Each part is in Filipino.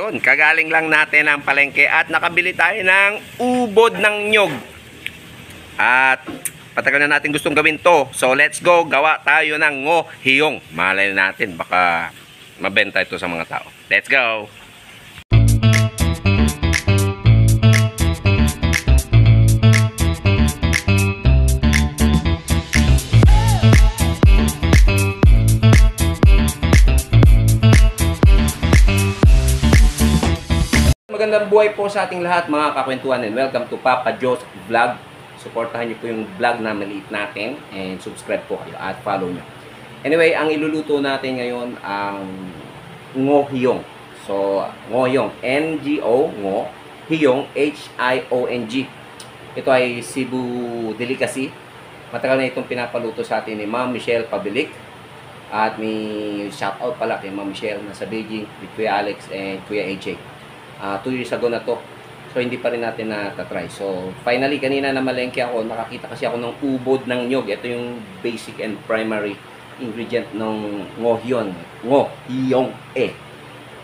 Yun, kagaling lang natin ng palengke at nakabili tayo ng ubod ng nyog. At patagal na natin gustong gawin to. So let's go, gawa tayo ng ngohiyong. Malay natin, baka mabenta ito sa mga tao. Let's go! Magandang buhay po sa ating lahat mga kakwentuhan, and welcome to Papa Joe's Vlog. Suportahan niyo po yung vlog na maliit natin and subscribe po kayo at follow niyo. Anyway, ang iluluto natin ngayon ang ngohiyong. So, ngohiyong, N-G-O, ngo, hiyong, H-I-O-N-G. Ito ay Cebu delicacy. Matagal na itong pinapaluto sa atin ni Ma'am Michelle Pabilik. At may shoutout pala kay Ma'am Michelle na sa Beijing with Kuya Alex and Kuya AJ. 2 years ago na to. So, hindi pa rin natin natatry. So, finally, kanina na malengke ako. Nakakita kasi ako ng ubod ng nyog. Ito yung basic and primary ingredient ng ngohiyong. Ngohiyong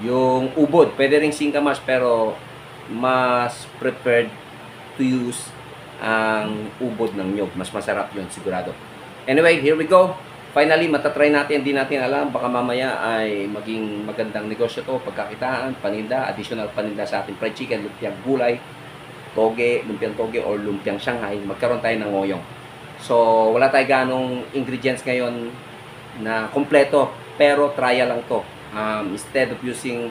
yung ubod. Pwede rin singkamas, pero mas preferred to use ang ubod ng nyog. Mas masarap yun, sigurado. Anyway, here we go. Finally, matatry natin, hindi natin alam, baka mamaya ay maging magandang negosyo to, pagkakitaan, paninda, additional paninda sa ating fried chicken, lumpiang gulay, toge, lumpiang toge, or lumpiang Shanghai, magkaroon tayo ng ngoyong. So, wala tayo ganong ingredients ngayon na kompleto, pero trial lang to. Instead of using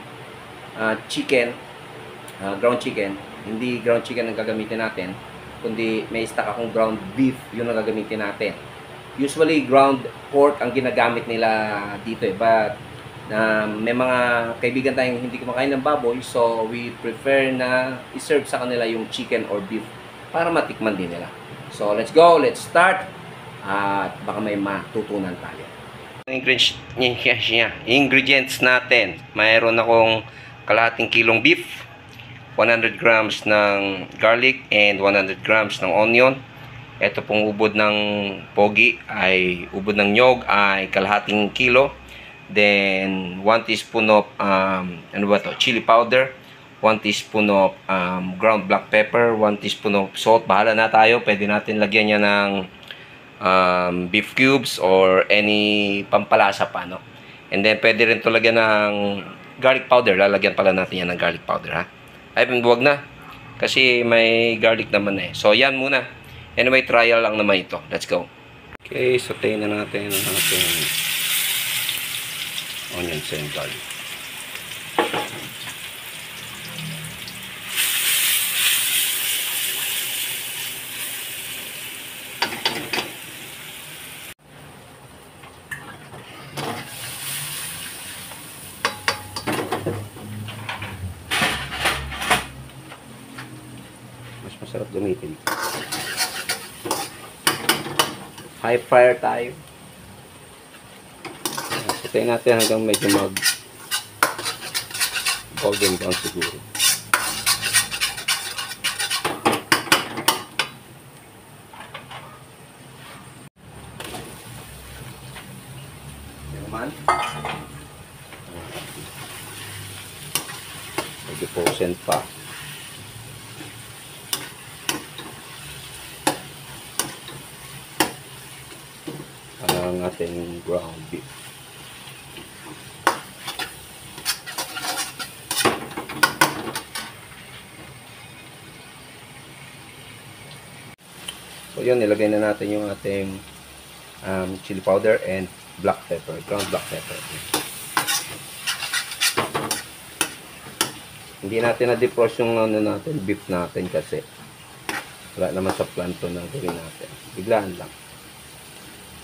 chicken, ground chicken, hindi ground chicken ang gagamitin natin, kundi may stock akong ground beef, yun ang gagamitin natin. Usually, ground pork ang ginagamit nila dito but may mga kaibigan tayong hindi kumakain ng baboy, so we prefer na iserve sa kanila yung chicken or beef para matikman din nila. So, let's go, let's start at baka may matutunan tayo. Ingredients natin, mayroon akong kalahating kilong beef, 100 grams ng garlic and 100 grams ng onion. Ito pong ubod ng pogi ay ubod ng nyog ay kalahating kilo. Then 1 teaspoon of chili powder, 1 teaspoon of ground black pepper, 1 teaspoon of salt. Bahala na tayo, pwede natin lagyan niya ng beef cubes or any pampalasa pa, no? And then pwede rin to lagyan ng garlic powder. Lalagyan pala natin yan ng garlic powder, ha? Ay, huwag na kasi may garlic naman eh. So yan muna. Anyway, trial lang naman ito. Let's go. Okay, sautein na natin ang ating onions and garlic. Mas masarap gamitin. High fire tayo. Sitayin natin hanggang medyo golden brown siguro. Yan naman. Medyo frozen pa. Ang ating ground beef. So yun, nilagay na natin yung ating chili powder and black pepper, ground black pepper. Hindi natin na-defrost yung beef natin kasi wala naman sa planto na gawin natin. Biglaan lang.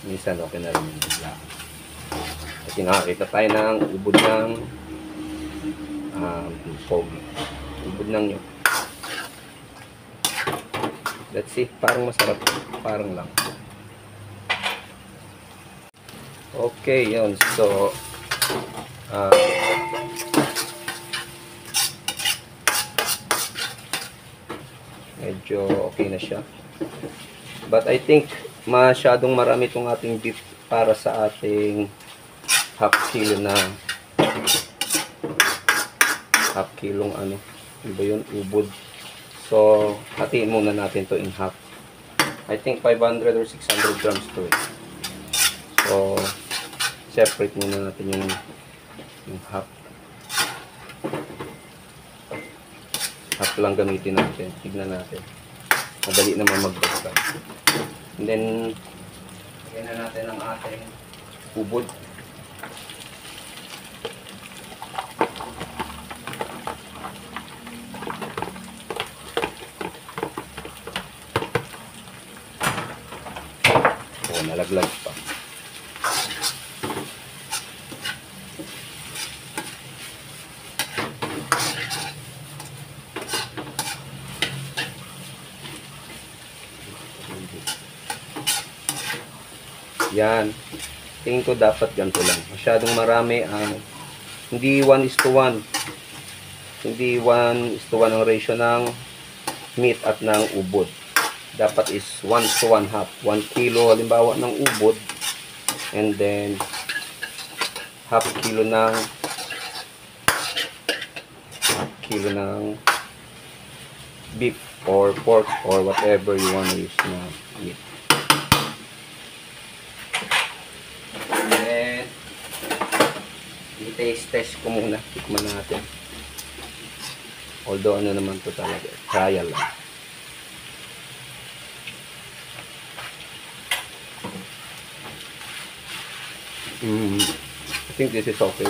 Minsan okay na rin yung biglaan. Kasi nakakita tayo ng ubod ng pogi. Ubod ng nyog. Let's see, parang masarap. Parang lang. Okay, yun. So, medyo okay na siya. But I think masyadong marami itong ating beef para sa ating half kilo na half kilong ano, iba yun, ubod. So, hatiin muna natin to in half. I think 500 or 600 grams to eh. So, separate muna natin yung half. Half lang gamitin natin. Tignan natin. Madali naman magbagay. And then, lagyan na natin ang ating ubod. O, nalaglag pa. Yan. Tingin ko dapat ganito lang. Masyadong marami ang hindi 1:1. Hindi 1:1 ang ratio ng meat at ng ubod. Dapat is 1:1 half. 1 kilo halimbawa ng ubod and then half kilo ng beef or pork or whatever you want to use na meat. I-taste ko muna. Tikman natin. Although ano naman to talaga. Trial lang. I think this is okay.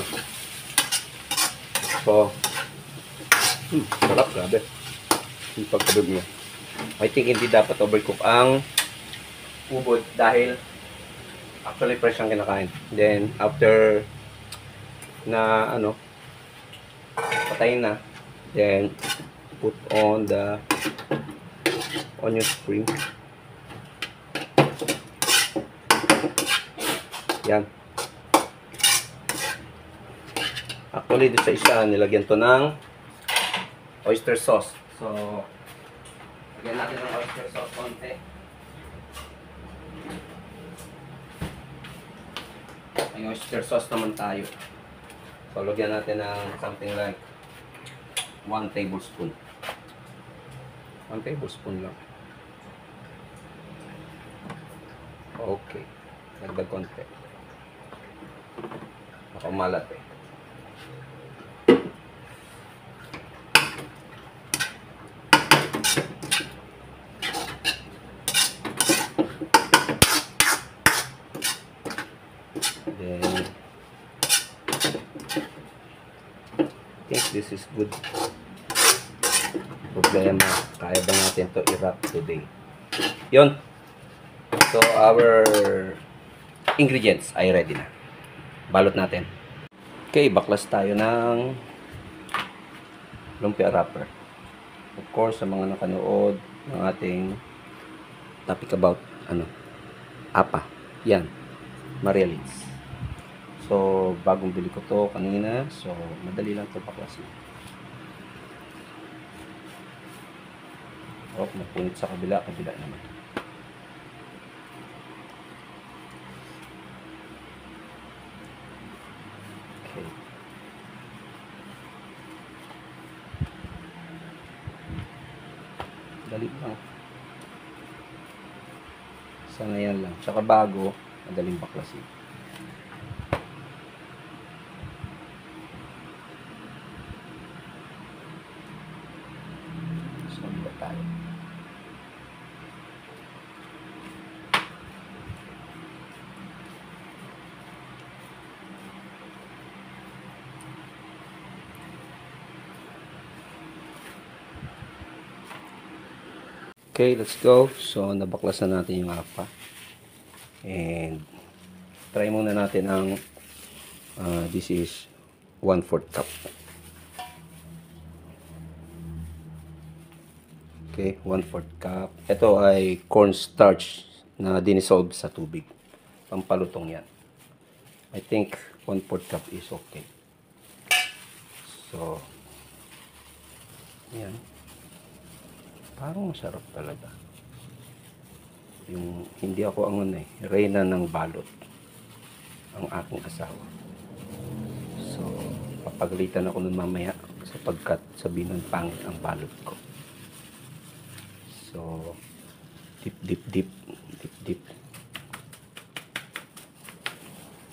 So, sarap. Grabe. Yung pagkabib niya. I think hindi dapat overcook ang ubod dahil actually fresh ang kinakain. Then, after na ano patayin na, then put on the onion spring. Yan. Actually doon sa isa nilagyan to ng oyster sauce. So lagyan natin ng oyster sauce konti. May oyster sauce naman tayo. So, lagyan natin ng something like 1 tablespoon. 1 tablespoon lang. Okay. Nagdag konti. Nakaumalat eh. Then, I think this is good. Problema, kaya ba natin to i-wrap today? Yun. So, our ingredients ay ready na. Balot natin. Okay, baklas tayo ng lumpia wrapper. Of course, sa mga nakanood ng ating topic about apa. Yan. Maria Liz. So, bagong bili ko to kanina. So, madali lang to baklas na. Oh, napunit sa kabila naman. Okay. Dali lang. Sanayan lang. Tsaka bago, madaling baklasin. Tayo. Okay, let's go. So, nabaklas na natin yung apa. And, try muna natin ang this is 1/4 cup. Okay, 1/4 cup. Ito ay cornstarch na dinisolve sa tubig. Pampalutong yan. I think 1/4 cup is okay. So, yan. Parang masarap talaga. Yung, hindi ako ang reyna ng balot. Ang aking asawa. So, papagalitan ako nun mamaya. sapagkat sabihin nun pangit ang balot ko. So, dip.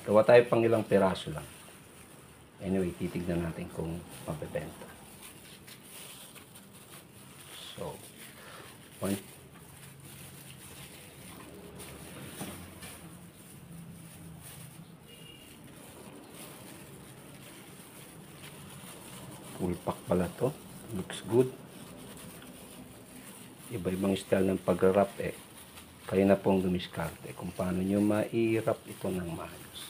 Gawa tayo pang ilang peraso lang. Anyway, titignan natin kung mabebenta. So, 1. Full pack pala to. Looks good. Iba-ibang style ng pag-wrap eh. Kayo na pong dumiskarte kung paano nyo mai-wrap ito ng maayos.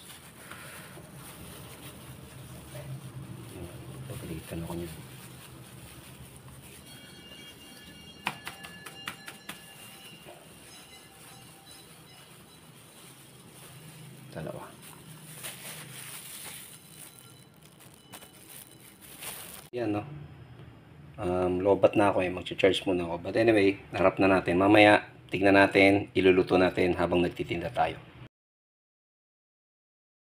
Pagalitan ako nyo. Dalawa. Yan, no? Lobat na ako eh. Mag-charge muna ako. But anyway, narap na natin. Mamaya, tignan natin, iluluto natin habang nagtitinda tayo.